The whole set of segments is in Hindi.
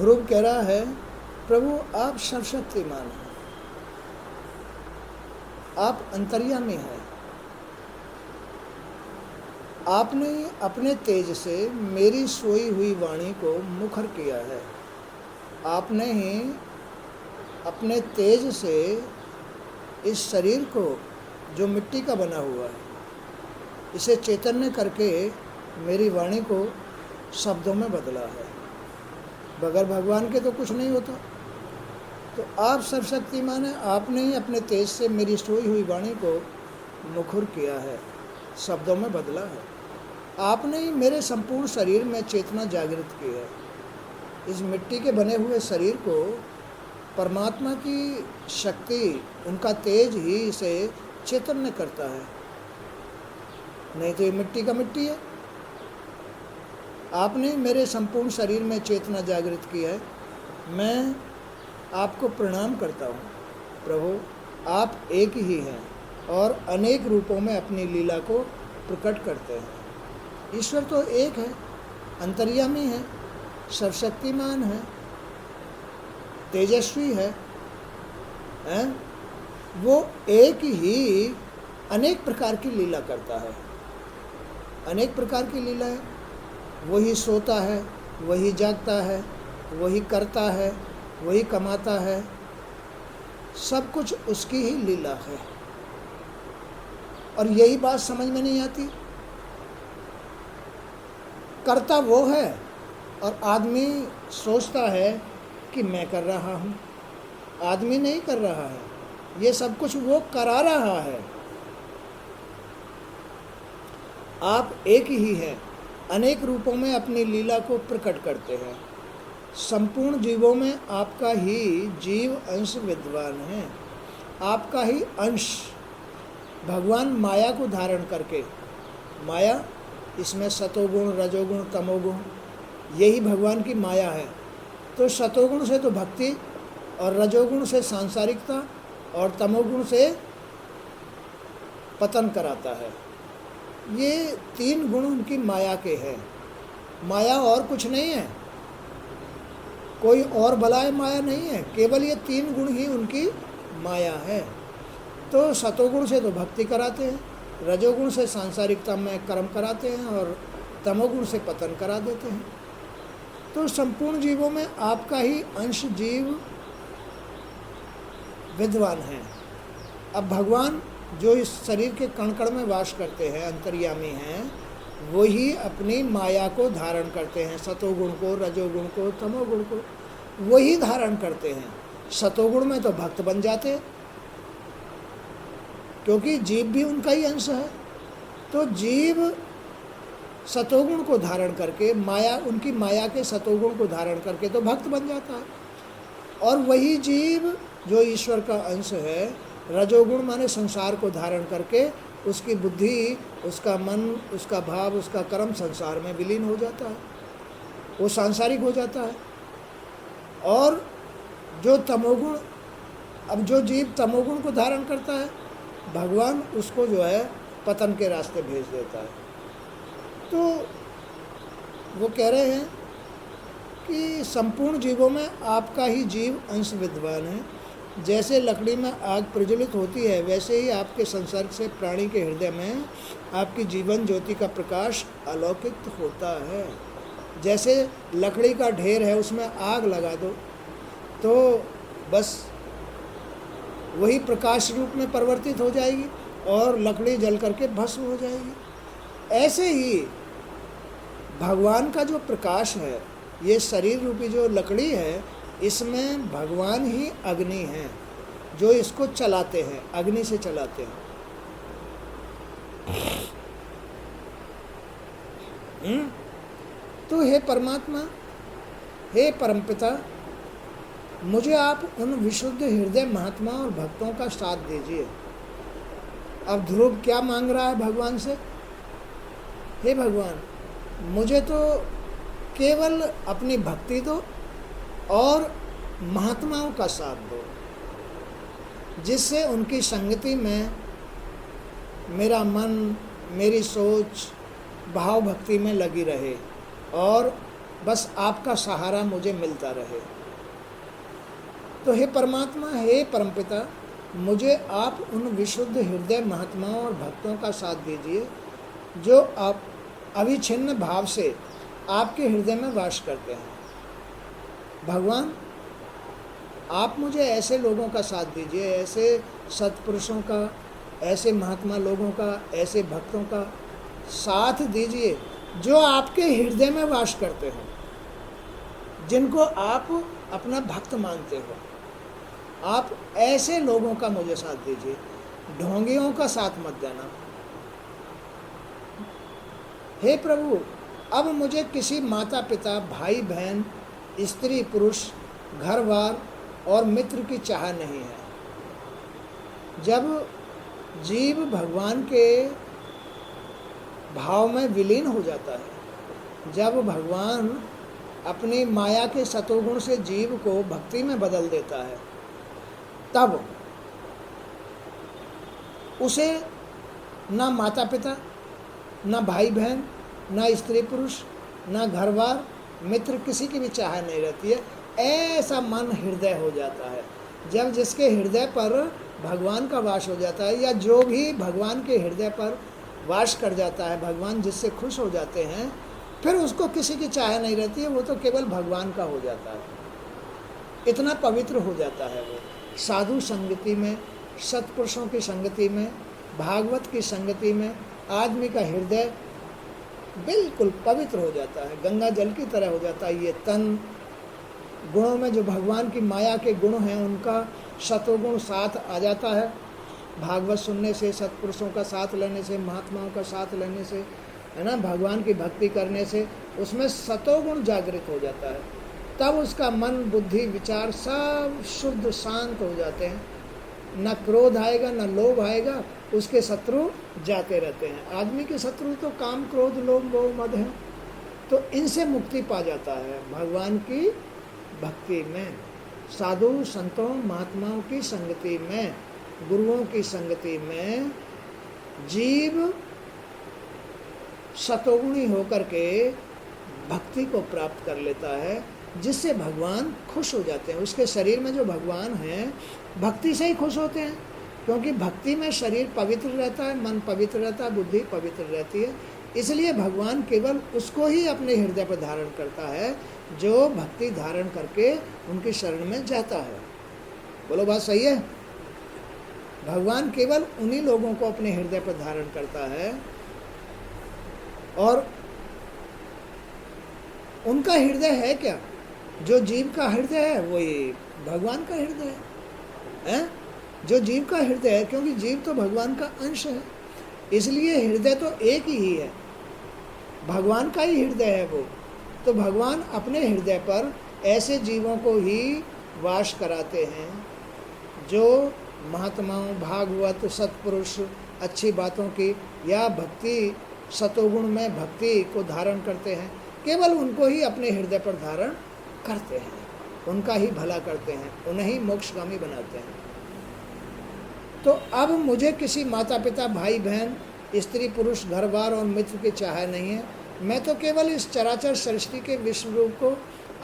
ध्रुव कह रहा है, प्रभु आप सर्वशक्तिमान हैं, आप अंतर्यामी हैं। आपने अपने तेज से मेरी सोई हुई वाणी को मुखर किया है। आपने ही अपने तेज से इस शरीर को, जो मिट्टी का बना हुआ है, इसे चैतन्य करके मेरी वाणी को शब्दों में बदला है। बगैर भगवान के तो कुछ नहीं होता। तो आप सर्वशक्तिमान हैं, आपने ही अपने तेज से मेरी सोई हुई वाणी को मुखर किया है, शब्दों में बदला है। आपने ही मेरे संपूर्ण शरीर में चेतना जागृत की है। इस मिट्टी के बने हुए शरीर को परमात्मा की शक्ति, उनका तेज ही इसे चैतन्य करता है, नहीं तो ये मिट्टी का मिट्टी है। आपने मेरे संपूर्ण शरीर में चेतना जागृत की है। मैं आपको प्रणाम करता हूँ। प्रभु आप एक ही हैं और अनेक रूपों में अपनी लीला को प्रकट करते हैं। ईश्वर तो एक है, अंतर्यामी है, सर्वशक्तिमान है, तेजस्वी है, वो एक ही अनेक प्रकार की लीला करता है। अनेक प्रकार की लीला है। वही सोता है, वही जागता है, वही करता है, वही कमाता है, सब कुछ उसकी ही लीला है। और यही बात समझ में नहीं आती। करता वो है और आदमी सोचता है कि मैं कर रहा हूँ। आदमी नहीं कर रहा है, ये सब कुछ वो करा रहा है। आप एक ही हैं, अनेक रूपों में अपनी लीला को प्रकट करते हैं। संपूर्ण जीवों में आपका ही जीव अंश विद्वान है। आपका ही अंश भगवान माया को धारण करके, माया इसमें सतोगुण, रजोगुण, तमोगुण, यही भगवान की माया है। तो सतोगुण से तो भक्ति, और रजोगुण से सांसारिकता, और तमोगुण से पतन कराता है। ये तीन गुण उनकी माया के हैं। माया और कुछ नहीं है, कोई और बलाय माया नहीं है, केवल ये तीन गुण ही उनकी माया है। तो सतोगुण से तो भक्ति कराते हैं, रजोगुण से सांसारिकता में कर्म कराते हैं, और तमोगुण से पतन करा देते हैं। तो संपूर्ण जीवों में आपका ही अंश जीव विद्वान है। अब भगवान जो इस शरीर के कण कण में वास करते हैं, अंतर्यामी हैं, वही अपनी माया को धारण करते हैं। सतोगुण को, रजोगुण को, तमोगुण को वही धारण करते हैं। सतोगुण में तो भक्त बन जाते, क्योंकि जीव भी उनका ही अंश है। तो जीव सतोगुण को धारण करके, माया, उनकी माया के सतोगुण को धारण करके तो भक्त बन जाता है। और वही जीव जो ईश्वर का अंश है, रजोगुण माने संसार को धारण करके, उसकी बुद्धि, उसका मन, उसका भाव, उसका कर्म संसार में विलीन हो जाता है, वो सांसारिक हो जाता है। और जो तमोगुण, अब जो जीव तमोगुण को धारण करता है, भगवान उसको जो है पतन के रास्ते भेज देता है। तो वो कह रहे हैं कि संपूर्ण जीवों में आपका ही जीव अंश विद्वान है। जैसे लकड़ी में आग प्रज्वलित होती है, वैसे ही आपके संसर्ग से प्राणी के हृदय में आपकी जीवन ज्योति का प्रकाश अलौकिक होता है। जैसे लकड़ी का ढेर है, उसमें आग लगा दो तो बस वही प्रकाश रूप में परिवर्तित हो जाएगी और लकड़ी जल करके भस्म हो जाएगी। ऐसे ही भगवान का जो प्रकाश है, ये शरीर रूपी जो लकड़ी है, इसमें भगवान ही अग्नि हैं जो इसको चलाते हैं, अग्नि से चलाते हैं। तो हे परमात्मा, हे परमपिता, मुझे आप उन विशुद्ध हृदय महात्मा और भक्तों का साथ दीजिए। अब ध्रुव क्या मांग रहा है भगवान से? हे भगवान, मुझे तो केवल अपनी भक्ति दो और महात्माओं का साथ दो, जिससे उनकी संगति में मेरा मन, मेरी सोच भाव भक्ति में लगी रहे और बस आपका सहारा मुझे मिलता रहे। तो हे परमात्मा, हे परमपिता, मुझे आप उन विशुद्ध हृदय महात्माओं और भक्तों का साथ दीजिए जो आप अविच्छिन्न भाव से आपके हृदय में वास करते हैं। भगवान, आप मुझे ऐसे लोगों का साथ दीजिए, ऐसे सत्पुरुषों का, ऐसे महात्मा लोगों का, ऐसे भक्तों का साथ दीजिए जो आपके हृदय में वास करते हो, जिनको आप अपना भक्त मानते हो। आप ऐसे लोगों का मुझे साथ दीजिए, ढोंगियों का साथ मत देना। हे प्रभु, अब मुझे किसी माता पिता, भाई बहन, स्त्री पुरुष, घर बार और मित्र की चाह नहीं है। जब जीव भगवान के भाव में विलीन हो जाता है, जब भगवान अपनी माया के सतोगुण से जीव को भक्ति में बदल देता है, तब उसे ना माता पिता, ना भाई बहन, ना स्त्री पुरुष, ना घर बार, मित्र, किसी की भी चाह नहीं रहती है। ऐसा मन हृदय हो जाता है। जब जिसके हृदय पर भगवान का वास हो जाता है, या जो भी भगवान के हृदय पर वास कर जाता है, भगवान जिससे खुश हो जाते हैं, फिर उसको किसी की चाह नहीं रहती है। वो तो केवल भगवान का हो जाता है, इतना पवित्र हो जाता है वो। साधु संगति में, सत्पुरुषों की संगति में, भागवत की संगति में आदमी का हृदय बिल्कुल पवित्र हो जाता है, गंगा जल की तरह हो जाता है। ये तन, गुणों में जो भगवान की माया के गुण हैं उनका सतोगुण साथ आ जाता है। भागवत सुनने से, सत्पुरुषों का साथ लेने से, महात्माओं का साथ लेने से, है ना, भगवान की भक्ति करने से उसमें सतोगुण जागृत हो जाता है। तब उसका मन, बुद्धि, विचार सब शुद्ध शांत हो जाते हैं। न क्रोध आएगा, न लोभ आएगा, उसके शत्रु जाते रहते हैं। आदमी के शत्रु तो काम, क्रोध, लोभ, मोह, मद हैं। तो इनसे मुक्ति पा जाता है भगवान की भक्ति में, साधु संतों महात्माओं की संगति में, गुरुओं की संगति में जीव सतोगुणी होकर के भक्ति को प्राप्त कर लेता है, जिससे भगवान खुश हो जाते हैं। उसके शरीर में जो भगवान हैं भक्ति से ही खुश होते हैं, क्योंकि भक्ति में शरीर पवित्र रहता है, मन पवित्र रहता है, बुद्धि पवित्र रहती है। इसलिए भगवान केवल उसको ही अपने हृदय पर धारण करता है जो भक्ति धारण करके उनकी शरण में जाता है। बोलो, बात सही है? भगवान केवल उन्हीं लोगों को अपने हृदय पर धारण करता है, और उनका हृदय है क्या? जो जीव का हृदय है वही भगवान का हृदय है। जो जीव का हृदय है, क्योंकि जीव तो भगवान का अंश है, इसलिए हृदय तो एक ही है, भगवान का ही हृदय है वो। तो भगवान अपने हृदय पर ऐसे जीवों को ही वास कराते हैं जो महात्माओं, भागवत, सत्पुरुष, अच्छी बातों की या भक्ति, सतोगुण में भक्ति को धारण करते हैं। केवल उनको ही अपने हृदय पर धारण करते हैं, उनका ही भला करते हैं, उन्हें ही मोक्षगामी बनाते हैं। तो अब मुझे किसी माता पिता, भाई बहन, स्त्री पुरुष, घर बार और मित्र की चाह नहीं है। मैं तो केवल इस चराचर सृष्टि के विश्व रूप को,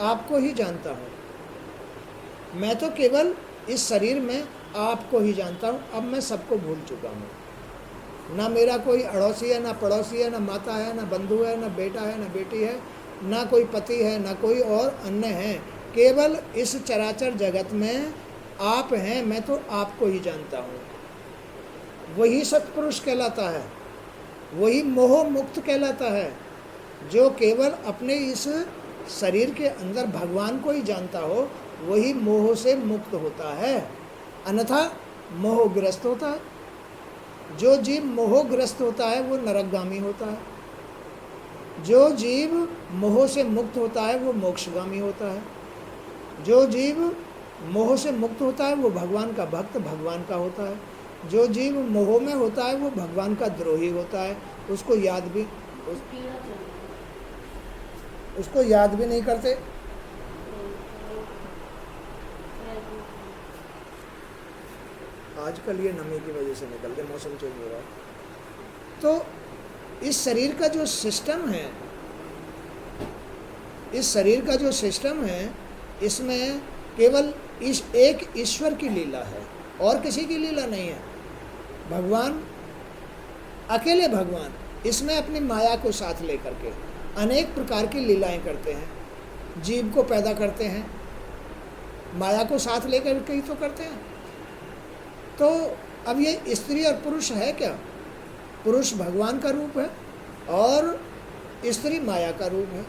आपको ही जानता हूँ। मैं तो केवल इस शरीर में आपको ही जानता हूँ। अब मैं सबको भूल चुका हूँ। ना मेरा कोई अड़ोसी है, ना पड़ोसी है, ना माता है, ना बंधु है, ना बेटा है, ना बेटी है, ना कोई पति है, ना कोई और अन्य है। केवल इस चराचर जगत में आप हैं। मैं तो आपको ही जानता हूँ। वही सत्पुरुष कहलाता है, वही मोह मुक्त कहलाता है, जो केवल अपने इस शरीर के अंदर भगवान को ही जानता हो, वही मोह से मुक्त होता है, अन्यथा मोहग्रस्त होता है। जो जीव मोहग्रस्त होता है वो नरकगामी होता है, जो जीव मोह से मुक्त होता है वो मोक्षगामी होता है, जो जीव मोह से मुक्त होता है वो भगवान का भक्त, भगवान का होता है। जो जीव मोह में होता है वो भगवान का द्रोही होता है। उसको याद भी नहीं करते। आजकल ये नमी की वजह से निकलते, मौसम चेंज हो रहा है। तो इस शरीर का जो सिस्टम है, इस शरीर का जो सिस्टम है, इसमें केवल इस एक ईश्वर की लीला है, और किसी की लीला नहीं है। भगवान, अकेले भगवान इसमें अपनी माया को साथ लेकर के अनेक प्रकार की लीलाएं करते हैं। जीव को पैदा करते हैं, माया को साथ लेकर के ही तो करते हैं। तो अब ये स्त्री और पुरुष है क्या? पुरुष भगवान का रूप है और स्त्री माया का रूप है।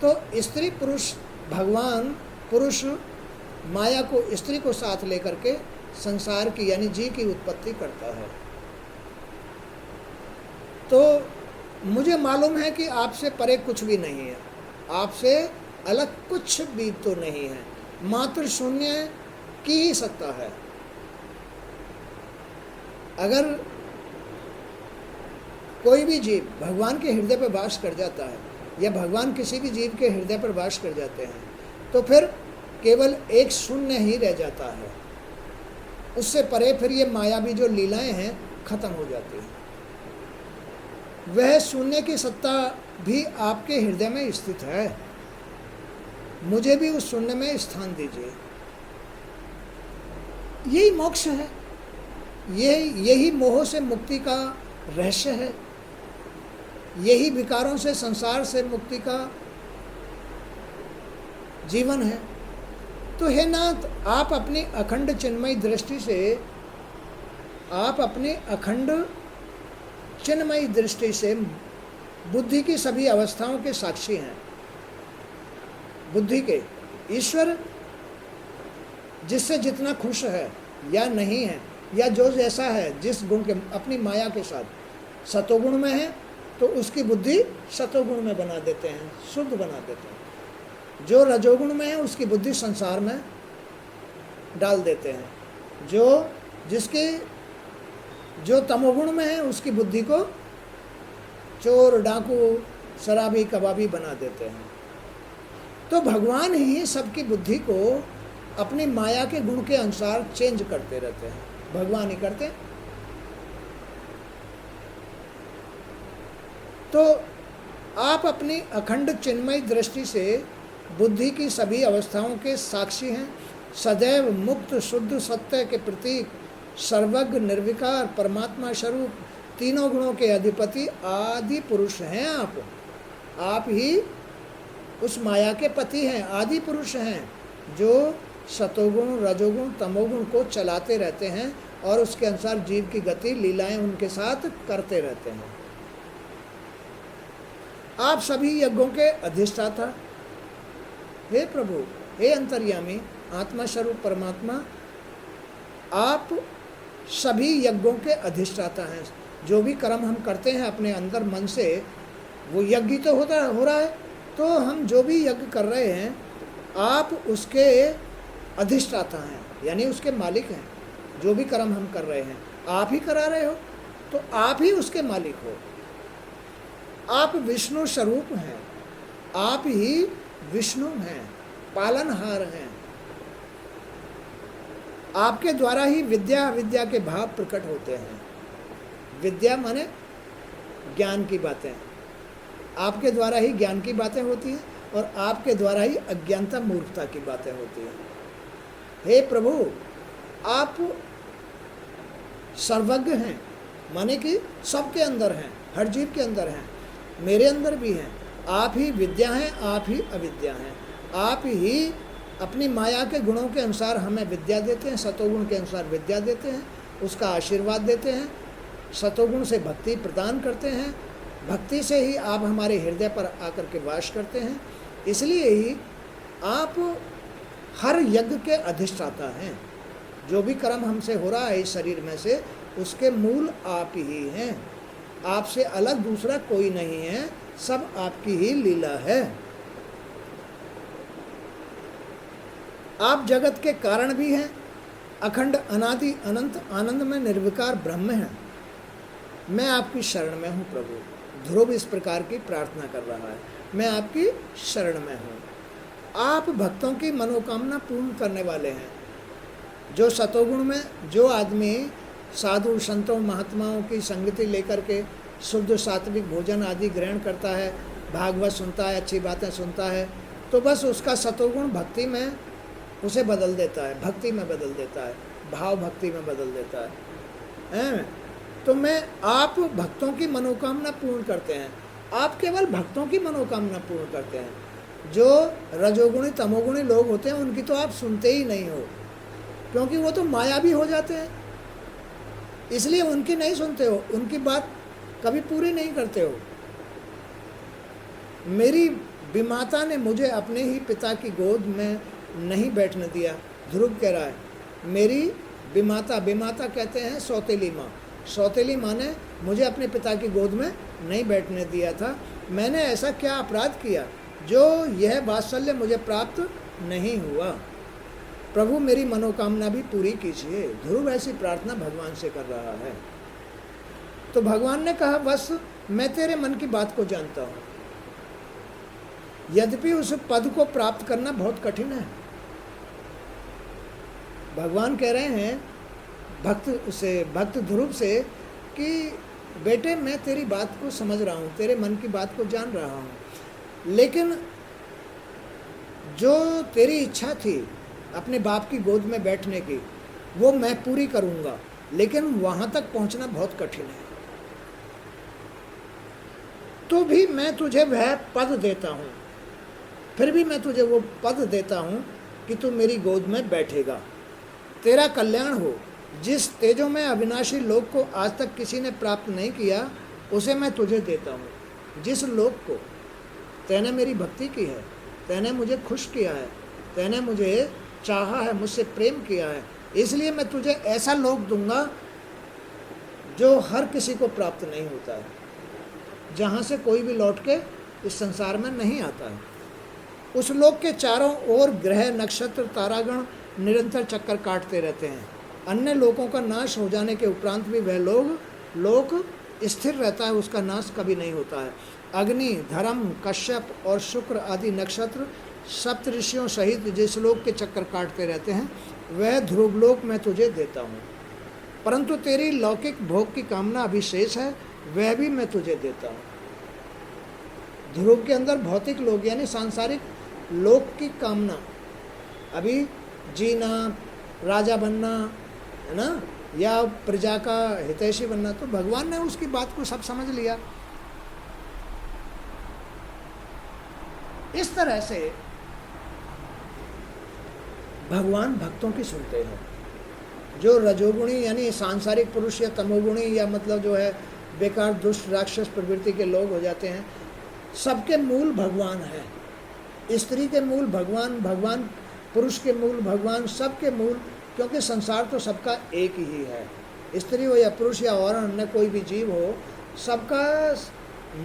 तो स्त्री पुरुष, भगवान पुरुष माया को, स्त्री को साथ लेकर के संसार की यानी जीव की उत्पत्ति करता है। तो मुझे मालूम है कि आपसे परे कुछ भी नहीं है, आपसे अलग कुछ भी तो नहीं है, मात्र शून्य की ही सत्ता है। अगर कोई भी जीव भगवान के हृदय पर वास कर जाता है या भगवान किसी भी जीव के हृदय पर वास कर जाते हैं, तो फिर केवल एक शून्य ही रह जाता है। उससे परे फिर ये मायावी जो लीलाएं हैं खत्म हो जाती हैं। वह शून्य की सत्ता भी आपके हृदय में स्थित है। मुझे भी उस शून्य में स्थान दीजिए। यही मोक्ष है, यही मोह से मुक्ति का रहस्य है, यही विकारों से, संसार से मुक्ति का जीवन है। तो हे नाथ, आप अपनी अखंड चिन्मयी दृष्टि से, आप अपनी अखंड चिन्मयी दृष्टि से बुद्धि की सभी अवस्थाओं के साक्षी हैं। बुद्धि के ईश्वर जिससे जितना खुश है या नहीं है, या जो जैसा है, जिस गुण के, अपनी माया के साथ सतोगुण में है तो उसकी बुद्धि सतोगुण में बना देते हैं, शुद्ध बना देते हैं। जो रजोगुण में है उसकी बुद्धि संसार में डाल देते हैं। जो तमोगुण में है उसकी बुद्धि को चोर, डाकू, शराबी, कबाबी बना देते हैं। तो भगवान ही सबकी बुद्धि को अपनी माया के गुण के अनुसार चेंज करते रहते हैं, भगवान ही करते हैं। तो आप अपनी अखंड चिन्मयी दृष्टि से बुद्धि की सभी अवस्थाओं के साक्षी हैं। सदैव मुक्त शुद्ध सत्य के प्रतीक, सर्वज्ञ निर्विकार परमात्मा स्वरूप, तीनों गुणों के अधिपति आदि पुरुष हैं आप ही उस माया के पति हैं, आदि पुरुष हैं, जो सतोगुण, रजोगुण, तमोगुण को चलाते रहते हैं और उसके अनुसार जीव की गति, लीलाएं उनके साथ करते रहते हैं। आप सभी यज्ञों के अधिष्ठाता, हे प्रभु, हे अंतर्यामी, आत्मा स्वरूप परमात्मा, आप सभी यज्ञों के अधिष्ठाता हैं। जो भी कर्म हम करते हैं अपने अंदर मन से, वो यज्ञ तो हो रहा है। तो हम जो भी यज्ञ कर रहे हैं, आप उसके अधिष्ठाता हैं, यानी उसके मालिक हैं। जो भी कर्म हम कर रहे हैं आप ही करा रहे हो, तो आप ही उसके मालिक हो। आप विष्णु स्वरूप हैं, आप ही विष्णु हैं, पालनहार हैं। आपके द्वारा ही विद्या अविद्या के भाव प्रकट होते हैं। विद्या माने ज्ञान की बातें, आपके द्वारा ही ज्ञान की बातें होती हैं और आपके द्वारा ही अज्ञानता, मूर्खता की बातें होती हैं। हे प्रभु, आप सर्वज्ञ हैं, माने कि सबके अंदर हैं, हर जीव के अंदर हैं, मेरे अंदर भी हैं। आप ही विद्या हैं, आप ही अविद्या हैं। आप ही अपनी माया के गुणों के अनुसार हमें विद्या देते हैं, सतोगुण के अनुसार विद्या देते हैं, उसका आशीर्वाद देते हैं, सतोगुण से भक्ति प्रदान करते हैं, भक्ति से ही आप हमारे हृदय पर आकर के वास करते हैं। इसलिए ही आप हर यज्ञ के अधिष्ठाता हैं। जो भी कर्म हमसे हो रहा है इस शरीर में से, उसके मूल आप ही हैं। आपसे अलग दूसरा कोई नहीं है, सब आपकी ही लीला है। आप जगत के कारण भी हैं, अखंड अनादि अनंत आनंद में निर्विकार ब्रह्म हैं। मैं आपकी शरण में हूँ प्रभु। ध्रुव इस प्रकार की प्रार्थना कर रहा है, मैं आपकी शरण में हूँ। आप भक्तों की मनोकामना पूर्ण करने वाले हैं। जो सतोगुण में जो आदमी साधु संतों महात्माओं की संगति लेकर के शुद्ध सात्विक भोजन आदि ग्रहण करता है, भागवत सुनता है, अच्छी बातें सुनता है, तो बस उसका सतोगुण भक्ति में उसे बदल देता है, भक्ति में बदल देता है, भाव भक्ति में बदल देता हैं? तो आप भक्तों की मनोकामना पूर्ण करते हैं, आप केवल भक्तों की मनोकामना पूर्ण करते हैं। जो रजोगुणी तमोगुणी लोग होते हैं उनकी तो आप सुनते ही नहीं हो, क्योंकि वो तो मायावी हो जाते हैं, इसलिए उनकी नहीं सुनते हो, उनकी बात कभी पूरी नहीं करते हो। मेरी विमाता ने मुझे अपने ही पिता की गोद में नहीं बैठने दिया, ध्रुव कह रहा है। मेरी विमाता, विमाता कहते हैं सौतेली माँ, सौतेली माँ ने मुझे अपने पिता की गोद में नहीं बैठने दिया था। मैंने ऐसा क्या अपराध किया जो यह वात्सल्य मुझे प्राप्त नहीं हुआ? प्रभु मेरी मनोकामना भी पूरी कीजिए। ध्रुव ऐसी प्रार्थना भगवान से कर रहा है। तो भगवान ने कहा, बस मैं तेरे मन की बात को जानता हूँ, यद्यपि उस पद को प्राप्त करना बहुत कठिन है। भगवान कह रहे हैं भक्त ध्रुव से कि बेटे मैं तेरी बात को समझ रहा हूँ, तेरे मन की बात को जान रहा हूँ, लेकिन जो तेरी इच्छा थी अपने बाप की गोद में बैठने की, वो मैं पूरी करूँगा, लेकिन वहाँ तक पहुँचना बहुत कठिन है। तो भी मैं तुझे वह पद देता हूँ, फिर भी मैं तुझे वो पद देता हूँ कि तू मेरी गोद में बैठेगा, तेरा कल्याण हो। जिस तेजों में अविनाशी लोक को आज तक किसी ने प्राप्त नहीं किया, उसे मैं तुझे देता हूँ। जिस लोक को तैने मेरी भक्ति की है, तैने मुझे खुश किया है, तैने मुझे चाहा है, मुझसे प्रेम किया है, इसलिए मैं तुझे ऐसा लोक दूंगा जो हर किसी को प्राप्त नहीं होता है, जहाँ से कोई भी लौट के इस संसार में नहीं आता है। उस लोक के चारों ओर ग्रह नक्षत्र तारागण निरंतर चक्कर काटते रहते हैं। अन्य लोकों का नाश हो जाने के उपरांत भी वह लोक स्थिर रहता है, उसका नाश कभी नहीं होता है। अग्नि, धर्म, कश्यप और शुक्र आदि नक्षत्र सप्तऋषियों सहित जिस लोक के चक्कर काटते रहते हैं, वह ध्रुवलोक मैं तुझे देता हूँ। परंतु तेरी लौकिक भोग की कामना अभी शेष है, वह भी मैं तुझे देता हूँ। ध्रुव के अंदर भौतिक लोग यानी सांसारिक लोक की कामना, अभी जीना, राजा बनना है ना, या प्रजा का हितैषी बनना, तो भगवान ने उसकी बात को सब समझ लिया। इस तरह से भगवान भक्तों की सुनते हैं। जो रजोगुणी यानी सांसारिक पुरुष या तमोगुणी या मतलब जो है बेकार दुष्ट राक्षस प्रवृत्ति के लोग हो जाते हैं, सबके मूल भगवान है। स्त्री के मूल भगवान, भगवान पुरुष के मूल भगवान, सबके मूल, क्योंकि संसार तो सबका एक ही है। स्त्री हो या पुरुष या और अन्य कोई भी जीव हो, सबका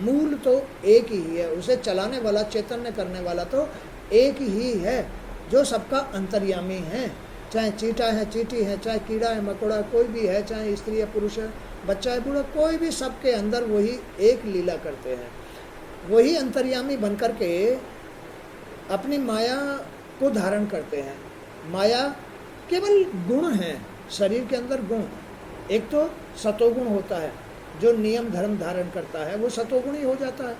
मूल तो एक ही है। उसे चलाने वाला, चैतन्य करने वाला तो एक ही है, जो सबका अंतर्यामी है। चाहे चीटा है, चीटी है, चाहे कीड़ा है, मकोड़ा कोई भी है, चाहे स्त्री या पुरुष है, बच्चा है, बूढ़ा, कोई भी, सबके अंदर वही एक लीला करते हैं। वही अंतर्यामी बनकर के अपनी माया को धारण करते हैं। माया केवल गुण है, शरीर के अंदर गुण। एक तो सतोगुण होता है जो नियम धर्म धारण करता है, वो सतोगुण ही हो जाता है।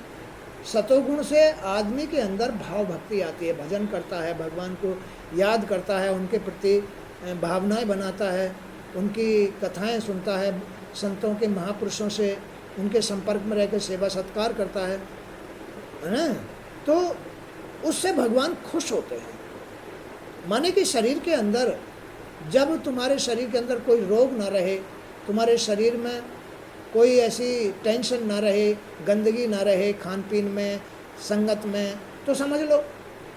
सतोगुण से आदमी के अंदर भाव भक्ति आती है, भजन करता है, भगवान को याद करता है, उनके प्रति भावनाएं बनाता है, उनकी कथाएं सुनता है, संतों के महापुरुषों से उनके संपर्क में रहकर सेवा सत्कार करता है ना, तो उससे भगवान खुश होते हैं। माने कि शरीर के अंदर, जब तुम्हारे शरीर के अंदर कोई रोग ना रहे, तुम्हारे शरीर में कोई ऐसी टेंशन ना रहे, गंदगी ना रहे खान पीन में, संगत में, तो समझ लो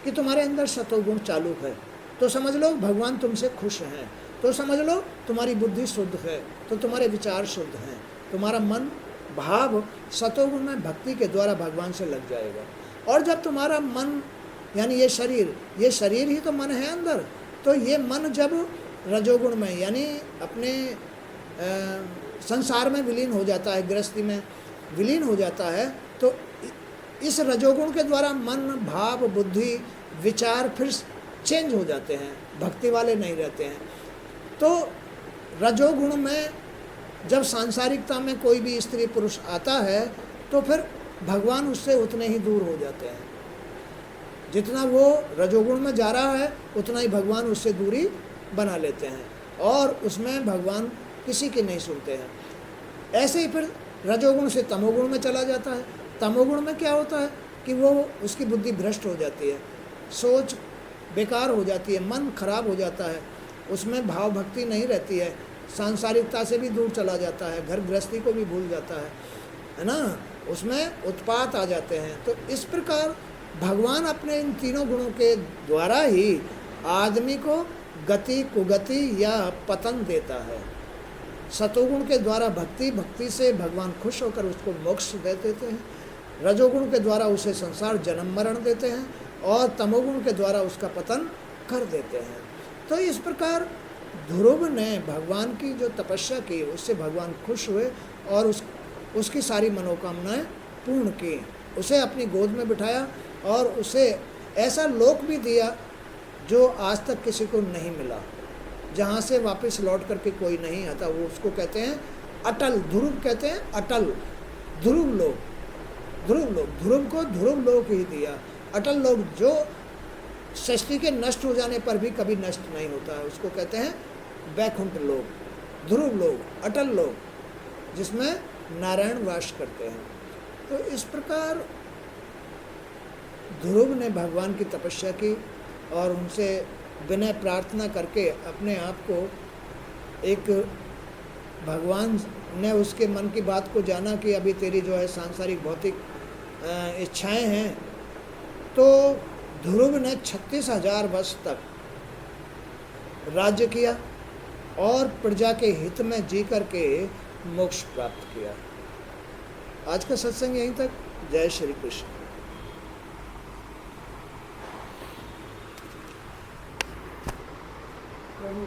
कि तुम्हारे अंदर सतोगुण चालू है, तो समझ लो भगवान तुमसे खुश हैं, तो समझ लो तुम्हारी बुद्धि शुद्ध है, तो तुम्हारे विचार शुद्ध हैं, तुम्हारा मन भाव सतोगुण में भक्ति के द्वारा भगवान से लग जाएगा। और जब तुम्हारा मन यानी ये शरीर ही तो मन है अंदर, तो ये मन जब रजोगुण में यानी अपने संसार में विलीन हो जाता है, गृहस्थी में विलीन हो जाता है, तो इस रजोगुण के द्वारा मन भाव बुद्धि विचार फिर चेंज हो जाते हैं, भक्ति वाले नहीं रहते हैं। तो रजोगुण में जब सांसारिकता में कोई भी स्त्री पुरुष आता है, तो फिर भगवान उससे उतने ही दूर हो जाते हैं। जितना वो रजोगुण में जा रहा है उतना ही भगवान उससे दूरी बना लेते हैं और उसमें भगवान किसी की नहीं सुनते हैं। ऐसे ही फिर रजोगुण से तमोगुण में चला जाता है। तमोगुण में क्या होता है कि वो उसकी बुद्धि भ्रष्ट हो जाती है, सोच बेकार हो जाती है, मन खराब हो जाता है, उसमें भाव भक्ति नहीं रहती है, सांसारिकता से भी दूर चला जाता है, घर गृहस्थी को भी भूल जाता है ना, उसमें उत्पात आ जाते हैं। तो इस प्रकार भगवान अपने इन तीनों गुणों के द्वारा ही आदमी को गति, कुगति या पतन देता है। सतोगुण के द्वारा भक्ति, भक्ति से भगवान खुश होकर उसको मोक्ष दे देते हैं। रजोगुण के द्वारा उसे संसार जन्म मरण देते हैं और तमोगुण के द्वारा उसका पतन कर देते हैं। तो इस प्रकार ध्रुव ने भगवान की जो तपस्या की उससे भगवान खुश हुए और उसकी सारी मनोकामनाएं पूर्ण की, उसे अपनी गोद में बिठाया और उसे ऐसा लोक भी दिया जो आज तक किसी को नहीं मिला, जहाँ से वापस लौट करके कोई नहीं आता। वो उसको कहते हैं अटल, ध्रुव कहते हैं अटल, ध्रुव लोक, ध्रुव लोक, ध्रुव को ध्रुव लोक ही दिया। अटल लोक जो सृष्टि के नष्ट हो जाने पर भी कभी नष्ट नहीं होता है, उसको कहते हैं वैकुंठ लोक, ध्रुव लोक, अटल लोक, जिसमें नारायण वास करते हैं। तो इस प्रकार ध्रुव ने भगवान की तपस्या की और उनसे विनय प्रार्थना करके अपने आप को एक, भगवान ने उसके मन की बात को जाना कि अभी तेरी जो है सांसारिक भौतिक इच्छाएं हैं, तो ध्रुव ने 36,000 वर्ष तक राज्य किया और प्रजा के हित में जी करके मोक्ष प्राप्त किया। आज का सत्संग यहीं तक। जय श्री कृष्ण। प्रभु